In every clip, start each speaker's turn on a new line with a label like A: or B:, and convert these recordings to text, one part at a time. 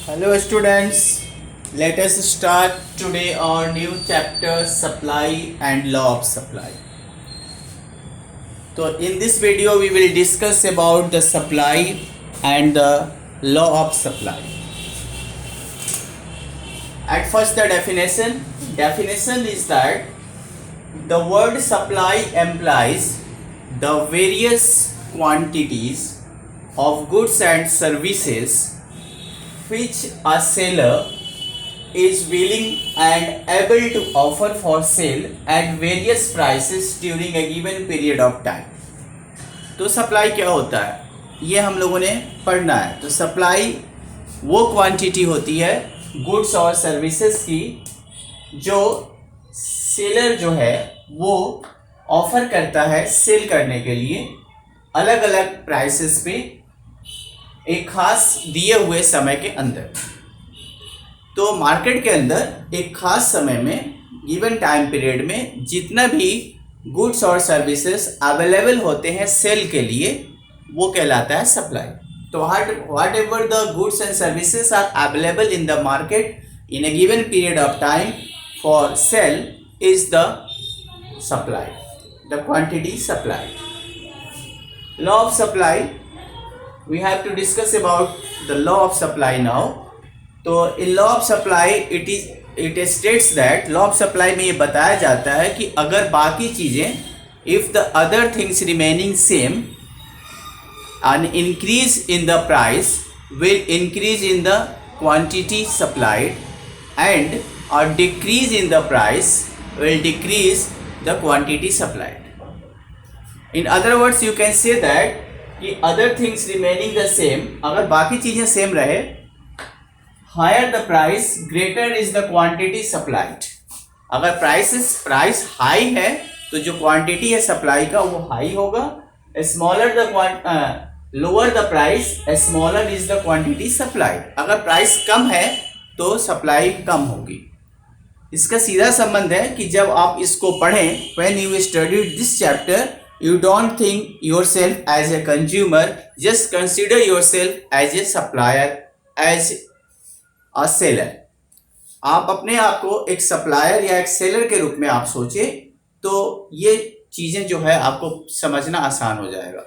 A: Hello students, let us start today our new chapter supply and law of supply. So in this video we will discuss about the supply and the law of supply. At first the definition is that the word supply implies the various quantities of goods and services which a seller is willing and able to offer for sale at various prices during a given period of time. तो supply क्या होता है ये हम लोगों ने पढ़ना है। तो सप्लाई वो क्वांटिटी होती है गुड्स और सर्विसेज की जो सेलर जो है वो ऑफर करता है सेल करने के लिए अलग अलग प्राइसेस पे एक खास दिए हुए समय के अंदर। तो मार्केट के अंदर एक खास समय में गिवन टाइम पीरियड में जितना भी गुड्स और सर्विसेज अवेलेबल होते हैं सेल के लिए वो कहलाता है सप्लाई। तो whatever the goods and services are available in the market in a given period of time for sale is the supply, the quantity supply. Law of supply, we have to discuss about the law of supply now. तो in law of supply it states that law of supply में ये बताया जाता है कि अगर बाकी चीज़ें if the other things remaining same an increase in the price will increase in the quantity supplied and a decrease in the price will decrease the quantity supplied. In other words you can say that कि other things remaining the same, अगर बाकी चीज़ें same रहे, higher the price greater is the quantity supplied. अगर price high है तो जो quantity है सप्लाई का वो हाई होगा। Smaller the lower the price smaller is the quantity supplied. अगर प्राइस कम है तो सप्लाई कम होगी। इसका सीधा संबंध है कि जब आप इसको पढ़ें, when you studied this chapter you don't think yourself as a consumer, just consider yourself as a supplier, as a seller. आप अपने आप को एक सप्लायर या एक सेलर के रूप में आप सोचे तो ये चीज़ें जो है आपको समझना आसान हो जाएगा।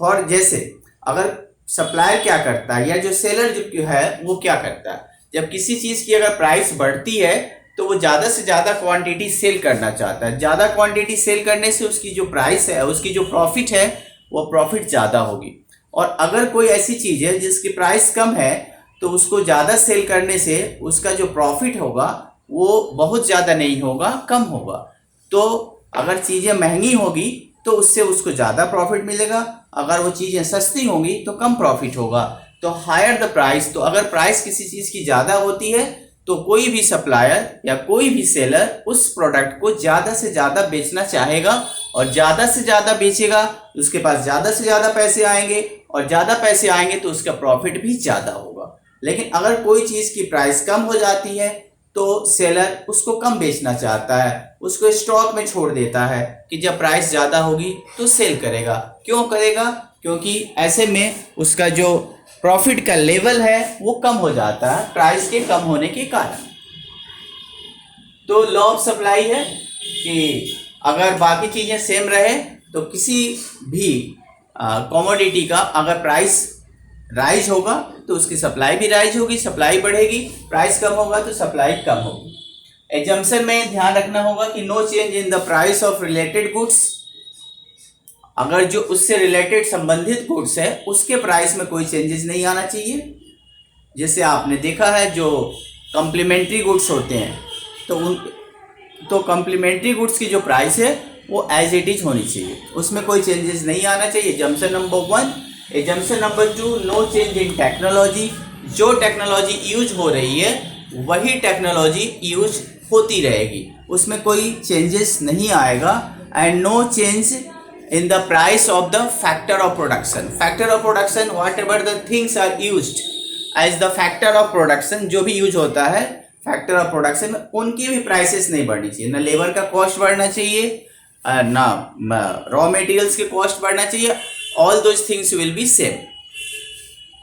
A: और जैसे अगर सप्लायर क्या करता है या जो सेलर जो है वो क्या करता है, जब किसी चीज़ की अगर प्राइस बढ़ती है तो वो ज़्यादा से ज़्यादा क्वांटिटी सेल करना चाहता है। ज़्यादा क्वांटिटी सेल करने से उसकी जो प्राइस है, उसकी जो प्रॉफिट है वो प्रॉफिट ज़्यादा होगी। और अगर कोई ऐसी चीज़ है जिसकी प्राइस कम है तो उसको ज़्यादा सेल करने से उसका जो प्रॉफिट होगा वो बहुत ज़्यादा नहीं होगा, कम होगा। तो अगर चीज़ें महंगी होगी तो उससे उसको ज़्यादा प्रॉफिट मिलेगा, अगर वो चीज़ें सस्ती होंगी तो कम प्रॉफिट होगा। तो हायर द प्राइस, तो अगर प्राइस किसी चीज़ की ज़्यादा होती है तो कोई भी सप्लायर या कोई भी सेलर उस प्रोडक्ट को ज़्यादा से ज़्यादा बेचना चाहेगा और ज़्यादा से ज़्यादा बेचेगा, उसके पास ज़्यादा से ज़्यादा पैसे आएंगे और ज़्यादा पैसे आएंगे तो उसका प्रॉफिट भी ज़्यादा होगा। लेकिन अगर कोई चीज़ की प्राइस कम हो जाती है तो सेलर उसको कम बेचना चाहता है, उसको स्टॉक में छोड़ देता है कि जब प्राइस ज़्यादा होगी तो सेल करेगा। क्यों करेगा? क्योंकि ऐसे में उसका जो प्रॉफिट का लेवल है वो कम हो जाता है प्राइस के कम होने के कारण। तो लॉ ऑफ सप्लाई है कि अगर बाकी चीज़ें सेम रहे तो किसी भी कमोडिटी का अगर प्राइस राइज होगा तो उसकी सप्लाई भी राइज होगी, सप्लाई बढ़ेगी। प्राइस कम होगा तो सप्लाई कम होगी। एजम्पशन में ध्यान रखना होगा कि no change in the price of related goods. अगर जो उससे रिलेटेड संबंधित गुड्स है उसके प्राइस में कोई चेंजेस नहीं आना चाहिए। जैसे आपने देखा है जो कम्प्लीमेंट्री गुड्स होते हैं तो कम्प्लीमेंट्री गुड्स की जो प्राइस है वो एज इट इज होनी चाहिए, उसमें कोई चेंजेस नहीं आना चाहिए। Assumption number 1। Assumption number 2, no change in technology. जो टेक्नोलॉजी यूज हो रही है वही टेक्नोलॉजी यूज होती रहेगी, उसमें कोई चेंजेस नहीं आएगा। And no change in the price of the factor of production. Factor of production, whatever the things are used as the factor of production, जो भी यूज होता है फैक्टर ऑफ प्रोडक्शन में, उनकी भी प्राइसेस नहीं बढ़नी चाहिए। ना लेबर का कॉस्ट बढ़ना चाहिए, ना रॉ मटेरियल्स के कॉस्ट बढ़ना चाहिए। All those things will be same.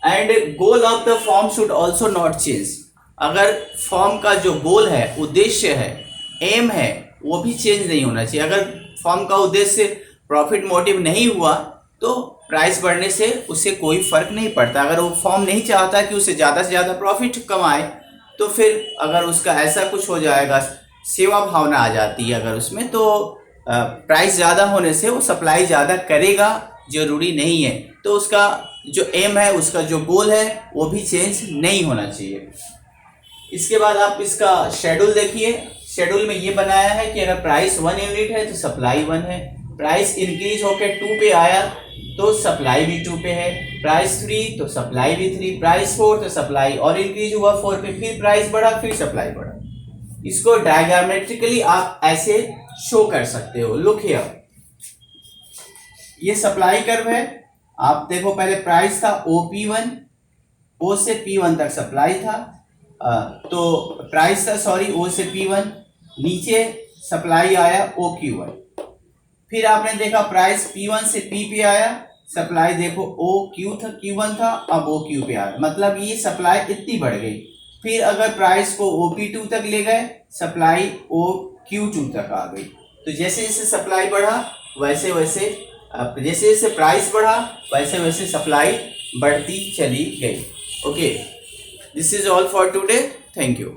A: And goal of the form should also not change. अगर फॉर्म का जो गोल है, उद्देश्य है, एम है, वो भी चेंज नहीं होना चाहिए। अगर फॉर्म का उद्देश्य प्रॉफिट मोटिव नहीं हुआ तो प्राइस बढ़ने से उससे कोई फर्क नहीं पड़ता। अगर वो फॉर्म नहीं चाहता कि उससे ज़्यादा से ज़्यादा प्रॉफिट कमाए तो फिर अगर उसका ऐसा कुछ हो जाएगा, सेवा भावना आ जाती है अगर उसमें, तो प्राइस ज़्यादा होने से वो सप्लाई ज़्यादा करेगा, जरूरी नहीं है। तो उसका जो एम है, उसका जो गोल है, वो भी चेंज नहीं होना चाहिए। इसके बाद आप इसका शेड्यूल देखिए। शेड्यूल में ये बनाया है कि अगर प्राइस 1 यूनिट है तो सप्लाई 1 है, प्राइस इंक्रीज होकर 2 पे आया तो सप्लाई भी 2 पे है, प्राइस 3 तो सप्लाई भी 3, प्राइस 4 तो सप्लाई और इंक्रीज हुआ 4 पे, फिर प्राइस बढ़ा, फिर सप्लाई बढ़ा। इसको डायग्रामेट्रिकली आप ऐसे शो कर सकते हो। लुक हियर, ये सप्लाई कर्व है। आप देखो, पहले प्राइस था OP1, O से P1 तक सप्लाई था, तो प्राइस था, सॉरी, O से P1, नीचे सप्लाई आया OQ1। फिर आपने देखा प्राइस P1 से P पे आया, सप्लाई देखो OQ था, Q1 था, अब OQ पे आया, मतलब ये सप्लाई इतनी बढ़ गई। फिर अगर प्राइस को OP2 तक ले गए, सप्लाई OQ2 तक आ गई। तो जैसे जैसे सप्लाई बढ़ा वैसे वैसे, जैसे जैसे प्राइस बढ़ा वैसे वैसे सप्लाई बढ़ती चली गई। Okay, this is all for today, thank you.